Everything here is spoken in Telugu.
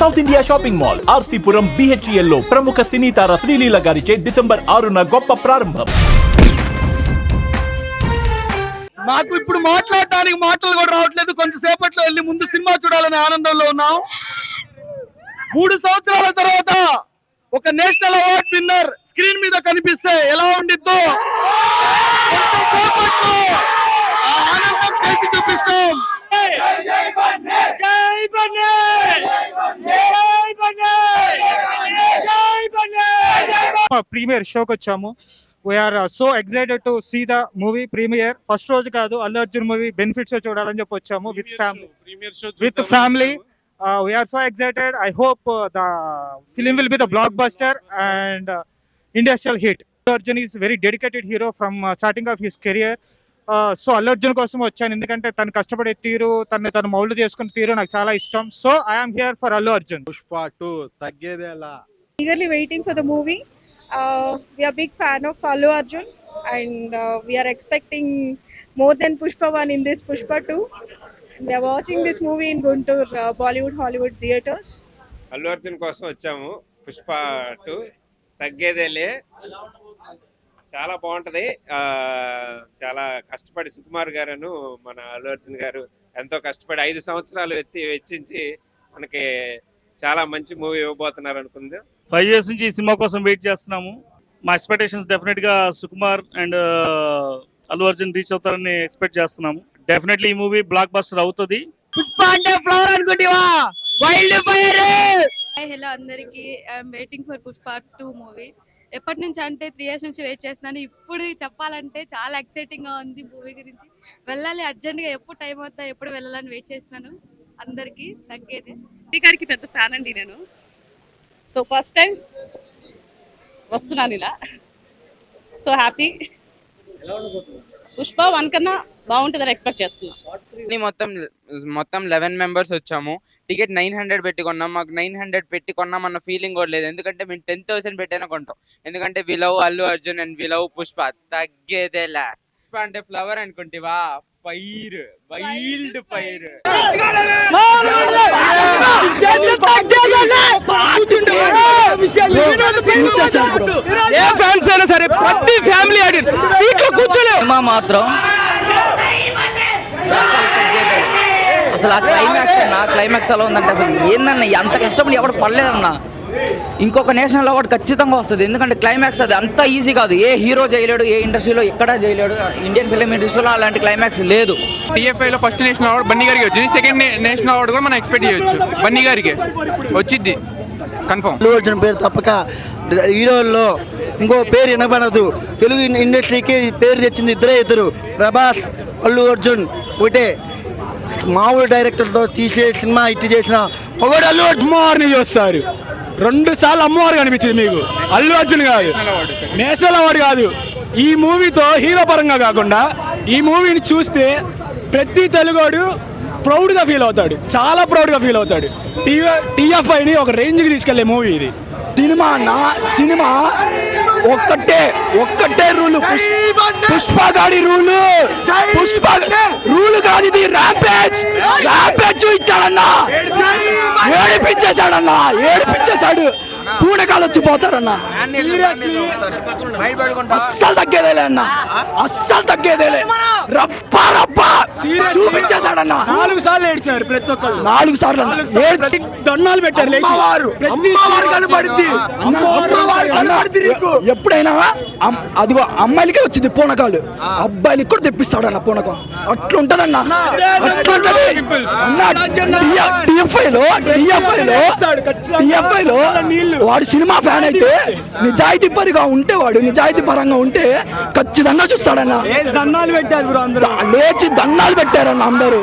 South India shopping mall RC Puram BHEL లో ప్రముఖ సినీ తార శ్రీలీల గారిచే డిసెంబర్ 6న గొప్ప ప్రారంభం. మాకు ఇప్పుడు మాట్లాడటానికి మాటలు కూడా రావట్లేదు. కొంచెం సేపట్లో వెళ్ళి ముందు సినిమా చూడాలనే ఆనందంలో ఉన్నాం. 3 సంవత్సరాల తర్వాత ఒక నేషనల్ అవార్డ్ విన్నర్ స్క్రీన్ మీద కనిపిస్తే ఎలా ఉండిద్దో కొంచెం సేపట్లో ఆ ఆనందం చేసి చూపిస్తాం. ప్రీమియర్ షోకి వచ్చాము. We are so excited to see the movie premiere. First రోజు కాదు, అల్లు అర్జున్ మూవీ బెనిఫిట్స్ చూడాలని చెప్పి వచ్చాము with family. We are so excited. I hope the film will be the blockbuster and industrial hit. Allu Arjun is very dedicated hero from starting of his career. So Allu Arjun కోసం వచ్చాను, ఎందుకంటే తను కష్టపడే తీరు, తను మౌల్డ్ చేసుకునే తీరు నాకు చాలా ఇష్టం. So I'm here for Allu Arjun. Pushpa 2 తగ్గేదేలా. Eagerly waiting for the movie. We are big fan of Allu Arjun and we are expecting more than Pushpa 1 in this Pushpa 2. We are watching this movie in Guntur, Bollywood, Hollywood theaters. Allu Arjun కోసం వచ్చాము. పుష్ప 2 తగ్గేదేలే చాలా బాగుంటది. చాలా కష్టపడి సుకుమార్ గారును మన అల్లు అర్జున్ గారు ఎంతో కష్టపడి 5 సంవత్సరాలు వెచ్చించి మనకి చాలా మంచి మూవీ ఇవ్వబోతున్నారు అనుకుంది. 5 years నుంచి ఈ సినిమా కోసం వెయిట్ చేస్తున్నాము. మా ఎక్స్పెక్టేషన్స్ డెఫినెట్ గా సుకుమార్ అండ్ అల్లు అర్జున్ రీచ్ అవుతారని ఎక్స్పెక్ట్ చేస్తున్నాము. డెఫినెట్లీ ఈ మూవీ బ్లాక్ బస్టర్ అవుతుంది. పుష్ప అంటే ఫ్లవర్ అనుకుంటివా? Wild fire. హలో అందరికి, I'm waiting for Pushpa 2 movie. ఎప్పటి నుంచి అంటే 3 years నుంచి వెయిట్ చేస్తున్నాను. ఇప్పుడు చెప్పాలంటే చాలా ఎక్సైటింగ్ గా ఉంది మూవీ గురించి. వెళ్ళాలి అర్జెంట్ గా, ఎప్పుడు టైం అవుతా ఎప్పుడు వెళ్ళాలని వెయిట్ చేస్తున్నాను. అందరికి తగ్గేది. గారికి పెద్ద ఫ్యాన్ అండి నేను. సో ఫస్ట్ టైం వస్తున్నాను ఇలా. So happy. పుష్ప 1 కన్నా బాగుంటుందని ఎక్స్పెక్ట్ చేస్తున్నాం. మొత్తం 11 members వచ్చాము. టికెట్ 900 పెట్టి కొన్నాం. మాకు 900 పెట్టి కొన్నాం అన్న ఫీలింగ్ కూడా లేదు, ఎందుకంటే మేము 10,000 పెట్టైనా కొంటాం. ఎందుకంటే we love Allu Arjun and we love Pushpa. తగ్గేదేలా. పుష్ప అంటే ఫ్లవర్ అనుకుంటివా? Fire, wild fire. ఏ ఫ్యాన్స్ అయినా సరే ప్రతి ఫ్యామిలీ సీట్లో కూర్చోలేము. మాత్రం అసలు ఆ క్లైమాక్స్ ఎలా ఉందంటే అసలు ఏందన్న, అంత కష్టపడి ఎవరు పడలేదన్న. ఇంకొక నేషనల్ అవార్డు ఖచ్చితంగా వస్తుంది, ఎందుకంటే క్లైమాక్స్ అది అంత ఈజీ కాదు. ఏ హీరో చేయలేడు, ఏ ఇండస్ట్రీలో ఎక్కడా చేయలేడు. ఇండియన్ ఫిలిం ఇండస్ట్రీలో అలాంటి క్లైమాక్స్ లేదు. TFIలో ఫస్ట్ నేషనల్ అవార్డు బన్నీ గారికి వచ్చింది. సెకండ్ నేషనల్ అవార్డు కూడా మనం ఎక్స్పెక్ట్ చేయొచ్చు, బన్నీ గారికి వచ్చింది కన్ఫర్మ్. అల్లు అర్జున్ పేరు తప్పక హీరోల్లో ఇంకో పేరు వినబడదు. తెలుగు ఇండస్ట్రీకి పేరు తెచ్చింది ఇద్దరు, ప్రభాస్, అల్లు అర్జున్. ఒకటే మామూలు డైరెక్టర్తో తీసే సినిమా హిట్ చేసిన ఒకటి అల్లు అర్జున్ చూస్తారు. 2 సార్లు అమ్మవారు కనిపించింది మీకు. అల్లు అర్జున్ కాదు, నేషనల్ అవార్డు కాదు. ఈ మూవీతో హీరో పరంగా కాకుండా ఈ మూవీని చూస్తే ప్రతి తెలుగోడు ప్రౌడ్గా ఫీల్ అవుతాడు, చాలా ప్రౌడ్గా ఫీల్ అవుతాడు. TFIని ఒక రేంజ్కి తీసుకెళ్లే మూవీ ఇది. సినిమా ఒక్కటే రూలు, పుష్ప గాడి రూలు. పుష్ప రూలు కాదు ఇది. ర్యాంపేజ్ చూపించాడన్నా, ఏడిపించేశాడు. పూనకాలు వచ్చిపోతారన్నా. అస్సలు తగ్గేదేలే అన్న, అస్సలు తగ్గేదేలే. రప్పా చూపించేశాడన్నా. 4 సార్లు ఏడ్చారు ప్రతి ఒక్కరు. 4 సార్లు దండాలు పెట్టారు. అమ్మవారు కనబడింది. ఎప్పుడైనా అదిగో అమ్మాయిలకే వచ్చింది పూనకాలు, అబ్బాయిలకి కూడా తెప్పిస్తాడన్న పూనకం. అట్లుంటదన్నా, అట్లుంటది అన్న. TFIలో వాడు సినిమా ఫ్యాన్ అయితే, నిజాయితీ పరంగా ఉంటే ఖచ్చితంగా చూస్తాడన్న. దండాలు పెట్టారు, లేచి దండాలు పెట్టారన్న అందరూ.